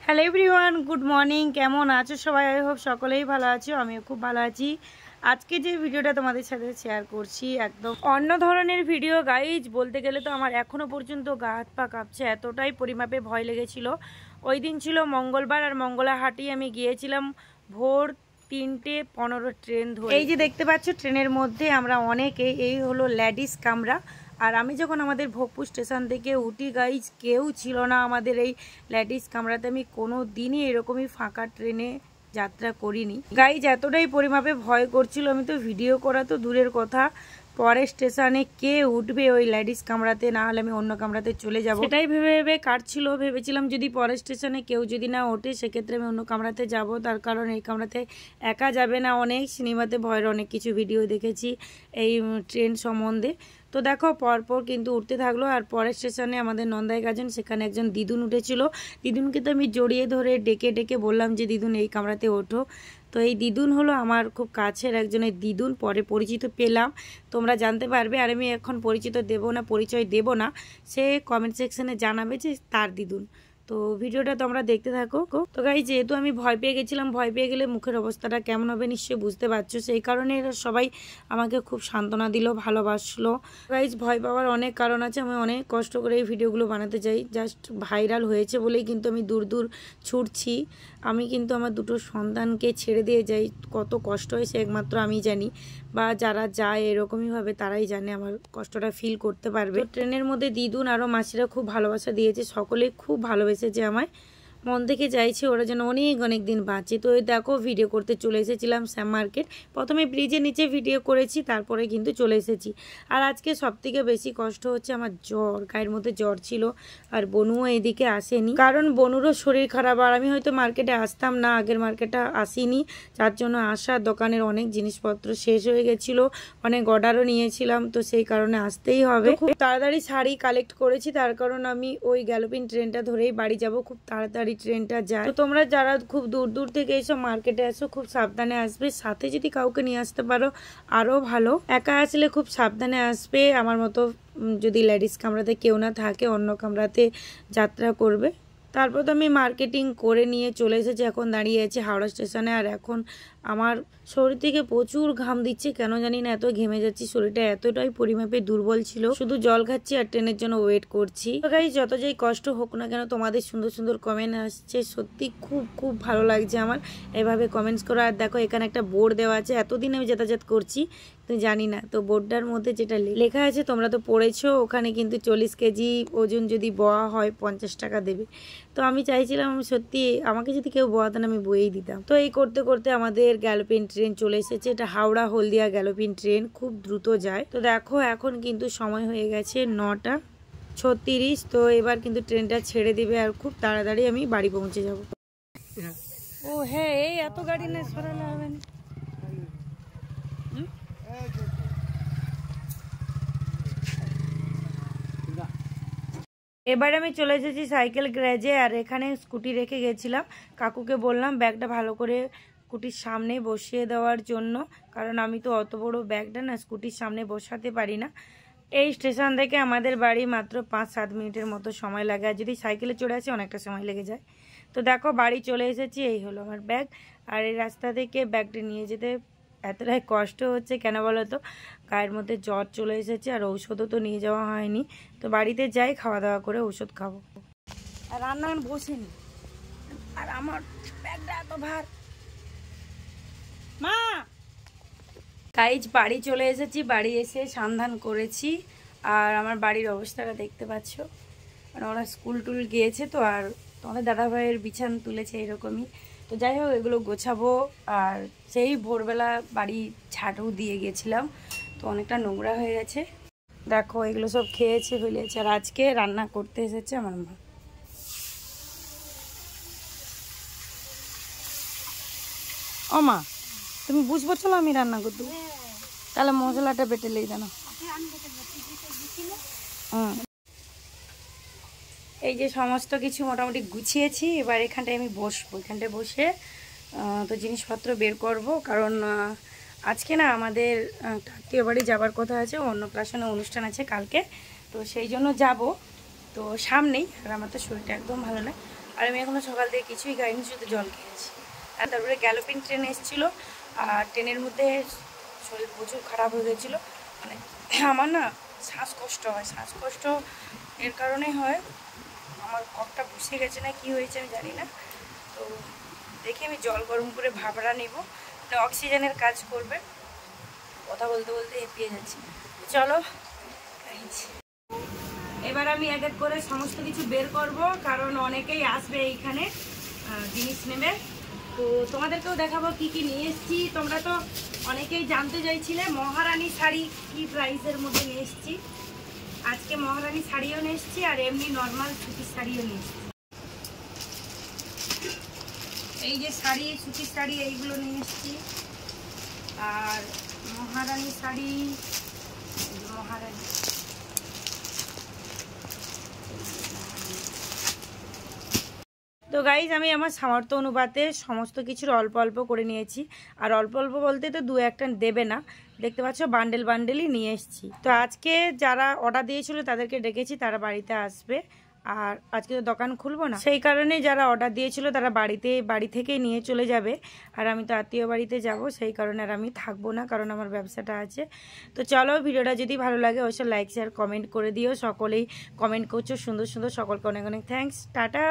Hello everyone, good morning. কেমন আছো সবাই? আই হোপ সকলেই ভালো আছো, আমিও খুব ভালো আছি। আজকে যে ভিডিওটা তোমাদের সাথে শেয়ার করছি একদম অন্য ধরনের ভিডিও গাইজ। বলতে গেলে তো আমার এখনও পর্যন্ত গা হাত পা কাঁপছে, এতটাই পরিমাপে ভয় লেগেছিল। ওই দিন ছিল মঙ্গলবার, আর মঙ্গলাহাটি আমি গিয়েছিলাম ভোর 3:15 ট্রেন ধরে। এই যে দেখতে পাচ্ছ ট্রেনের মধ্যে আমরা অনেকে, এই হলো লেডিস কামরা। আর আমি যখন আমাদের ভোগপুর স্টেশন থেকে উঠি গাইজ, কেউ ছিল না আমাদের এই লেডিস কামরাতে। আমি কোনো দিনই এরকমই ফাঁকা ট্রেনে যাত্রা করিনি গাইজ। এতটাই পরিমাপে ভয় করছিল, আমি তো ভিডিও করা তো দূরের কথা, পরের স্টেশনে কে উঠবে ওই লেডিস কামরাতে, না হলে আমি অন্য কামরাতে চলে যাব, সেটাই ভেবে ভেবে কাটছিল। ভেবেছিলাম যদি পরের স্টেশনে কেউ যদি না ওঠে সেক্ষেত্রে আমি অন্য কামরাতে যাব, তার কারণ এই কামরাতে একা যাবে না। অনেক সিনেমাতে ভয়ের অনেক কিছু ভিডিও দেখেছি এই ট্রেন সম্বন্ধে। তো দেখো পরপর কিন্তু উঠতে থাকলো। আর পরের স্টেশনে আমাদের নন্দাই গাজন, সেখানে একজন দিদুন উঠেছিল। দিদুনকে তো আমি জড়িয়ে ধরে ডেকে ডেকে বললাম যে দিদুন এই কামরাতে ওঠো। তো এই দিদুন হলো আমার খুব কাছের একজনের দিদুন, পরে পরিচিত পেলাম, তোমরা জানতে পারবে। আর আমি এখন পরিচিত দেব না, পরিচয় দেব না, সে কমেন্ট সেকশনে জানাবে যে তার দিদুন। তো ভিডিওটা তোমরা দেখতে থাকো। তো গাইজ যেহেতু আমি ভয় পেয়ে গেছিলাম, ভয় পেয়ে গেলে মুখের অবস্থাটা কেমন হবে নিশ্চয়ই বুঝতে পারছো, সেই কারণে এরা সবাই আমাকে খুব সান্ত্বনা দিল, ভালোবাসলো। গাইজ ভয় পাওয়ার অনেক কারণ আছে, আমি অনেক কষ্ট করে এই ভিডিওগুলো বানাতে চাই, জাস্ট ভাইরাল হয়েছে বলেই কিন্তু আমি দূর দূর ছুটছি। আমি কিন্তু আমার দুটো সন্তানকে ছেড়ে দিয়ে যাই, কত কষ্ট হয় সে একমাত্র আমি জানি, বা যারা যায় এরকমইভাবে তারাই জানে, আমার কষ্টটা ফিল করতে পারবে। ট্রেনের মধ্যে দিদুন আরও মাসিরা খুব ভালোবাসা দিয়েছে, সকলেই খুব ভালোবেসেছে আমায়, মন থেকে চাইছে ওরা যেন অনেক অনেক দিন বাঁচে। তো এই দেখো ভিডিও করতে চলে এসেছিলাম শ্যাম মার্কেট, প্রথমে ব্রিজের নিচে ভিডিও করেছি, তারপরে কিন্তু চলে এসেছি। আর আজকে সবথেকে বেশি কষ্ট হচ্ছে আমার জ্বর, গায়ের মধ্যে জ্বর ছিল। আর বনুও এদিকে আসেনি, কারণ বনুরও শরীর খারাপ। আর আমি হয়তো মার্কেটে আসতাম না, আগের মার্কেটে আসিনি, যার জন্য আসার দোকানের অনেক জিনিসপত্র শেষ হয়ে গেছিলো, অনেক অর্ডারও নিয়েছিলাম, তো সেই কারণে আসতেই হবে। খুব তাড়াতাড়ি শাড়ি কালেক্ট করেছি, তার কারণ আমি ওই গ্যালোপিন ট্রেনটা ধরেই বাড়ি যাব, খুব তাড়াতাড়ি ট্রেনটা যায়। তো তোমরা যারা খুব দূর দূর থেকে এইসব মার্কেটে আসো খুব সাবধানে আসবে, সাথে যদি কাউকে নিয়ে আসতে পারো আরো ভালো। একা আসলে খুব সাবধানে আসবে, আমার মতো যদি লেডিস কামরাতে কেউ না থাকে অন্য কামরাতে যাত্রা করবে। তারপর তো আমি মার্কেটিং করে নিয়ে চলে এসেছি, এখন দাঁড়িয়ে আছি হাওড়া স্টেশনে। আর এখন আমার শরীর থেকে প্রচুর ঘাম দিচ্ছে, কেন জানি না এত ঘেমে যাচ্ছি, শরীরটা এতটাই পরিমাপে দুর্বল ছিল, শুধু জল খাচ্ছি আর ট্রেনের জন্য ওয়েট করছি। তো গাইস যত যেই কষ্ট হোক না কেন, তোমাদের সুন্দর সুন্দর কমেন্ট আসছে, সত্যি খুব খুব ভালো লাগছে আমার এভাবে কমেন্টস করা। আর দেখো এখানে একটা বোর্ড দেওয়া আছে, এতদিন আমি যাতায়াত করছি তুমি জানি না, তো বোর্ডটার মধ্যে যেটা লেখা আছে তোমরা তো পড়েছো, ওখানে কিন্তু 40 কেজি ওজন যদি বওয়া হয় 50 টাকা দেবে। তো আমি চাইছিলাম সত্যি আমাকে যদি কেউ বয়াতেন আমি বয়েই দিতাম। তো এই করতে করতে আমাদের গ্যালোপিন ট্রেন চলে এসেছে, এটা হাওড়া হলদিয়া গ্যালোপিন ট্রেন, খুব দ্রুত যায়। তো দেখো এখন কিন্তু সময় হয়ে গেছে 9:36। তো এবার কিন্তু ট্রেনটা ছেড়ে দিবে, আর খুব তাড়াতাড়ি আমি বাড়ি পৌঁছে যাব। ও হ্যাঁ, এই এত গাড়ি না সরালে হবে না। এবার আমি চলে এসেছি সাইকেল গ্যারেজে, আর এখানে স্কুটি রেখে গেছিলাম, কাকুকে বললাম ব্যাগটা ভালো করে স্কুটির সামনে বসিয়ে দেওয়ার জন্য, কারণ আমি তো অত বড় ব্যাগটা না স্কুটির সামনে বসাতে পারি না। এই স্টেশন থেকে আমাদের বাড়ি মাত্র 5-7 মিনিটের মতো সময় লাগে, আর যদি সাইকেলে চড়ে আসি অনেকটা সময় লেগে যায়। তো দেখো বাড়ি চলে এসেছি, এই হলো আমার ব্যাগ। আর এই রাস্তা থেকে ব্যাগটা নিয়ে যেতে এতটাই কষ্ট হচ্ছে কেন বলো তো, গায়ের মধ্যে জ্বর চলে এসেছে, আর ঔষধও তো নিয়ে যাওয়া হয়নি। তো বাড়িতে যাই, খাওয়া দাওয়া করে ঔষধ খাবো। আর রান্না বসেনি, আর আমার ব্যাগটা এত ভার। মা গাইজ বাড়ি চলে এসেছি, বাড়ি এসে সন্ধান করেছি, আর আমার বাড়ির অবস্থাটা দেখতে পাচ্ছ, মানে ওরা স্কুল টুল গিয়েছে তো, আর তোমাদের দাদাভাইয়ের বিছান তুলেছে এরকমই। তো যাই হোক এগুলো গোছাবো। আর সেই ভোরবেলা বাড়ি ঝাড়ু দিয়ে গেছিলাম, তো অনেকটা নোংরা হয়ে গেছে। দেখো এগুলো সব খেয়েছে ফেলেছে, আর আজকে রান্না করতে এসেছে আমার মা। ও মা তুমি বুঝবো, চলো আমি রান্না করতে, তাহলে মশলাটা বেটে লেই জানো। এই যে সমস্ত কিছু মোটামুটি গুছিয়েছি, এবার এখানটায় আমি বসবো, এখানটায় বসে তো জিনিসপত্র বের করব, কারণ আজকে না আমাদের আত্মীয় বাড়ি যাবার কথা আছে, অন্নপ্রাশনে অনুষ্ঠান আছে কালকে, তো সেই জন্য যাব। তো সামনেই, আর আমার তো শরীরটা একদম ভালো নয়, আর আমি এখনও সকাল থেকে কিছুই খাইনি, শুধু জল খেয়েছি। আর তারপরে গ্যালোপিন ট্রেন এসেছিলো, আর ট্রেনের মধ্যে শরীর প্রচুর খারাপ হয়ে গেছিলো। মানে আমার না শ্বাসকষ্ট হয়, শ্বাসকষ্ট এর কারণে হয়, আমার কফটা বসে গেছে না কি হয়েছে আমি জানি না। তো দেখি আমি জল গরম করে ভাবরা নেব, অক্সিজেনের কাজ করবে। কথা বলতে বলতে হেঁপিয়ে যাচ্ছি। চলো এবার আমি এক এক করে সমস্ত কিছু বের করব, কারণ অনেকেই আসবে এইখানে জিনিস নেবে। তো তোমাদেরকেও দেখাবো কি কি নিয়ে এসেছি। তোমরা তো অনেকেই জানতে চাইছিলে মহারানী শাড়ি কি প্রাইসের মধ্যে নিয়ে এসেছি। আজকে মহারানী শাড়িও নিয়ে এসেছি, আর এমনি নর্মাল সুতির শাড়িও নিয়ে এসেছি। এই যে শাড়ি, সুতির শাড়ি এইগুলো নিয়ে এসেছি। আর মহারানী শাড়ি, মহারানী তো গাইজ আমি আমার সামর্থ্য অনুপাতে সমস্ত কিছুর অল্প অল্প করে নিয়েছি। আর অল্প অল্প বলতে তো দু একটা দেবে না, দেখতে পাচ্ছ বান্ডেল বান্ডেলই নিয়ে এসেছি। তো আজকে যারা অর্ডার দিয়েছিল তাদেরকে ডেকেছি, তারা বাড়িতে আসবে। আর আজকে তো দোকান খুলবো না, সেই কারণে যারা অর্ডার দিয়েছিল তারা বাড়ি থেকেই নিয়ে চলে যাবে। আর আমি তো আত্মীয় বাড়িতে যাব, সেই কারণে আর আমি থাকবো না, কারণ আমার ব্যবসাটা আছে। তো চলো, ভিডিওটা যদি ভালো লাগে অবশ্যই লাইক শেয়ার কমেন্ট করে দিও। সকলেই কমেন্ট করছো সুন্দর সুন্দর, সকলকে অনেক অনেক থ্যাঙ্কস। টাটা।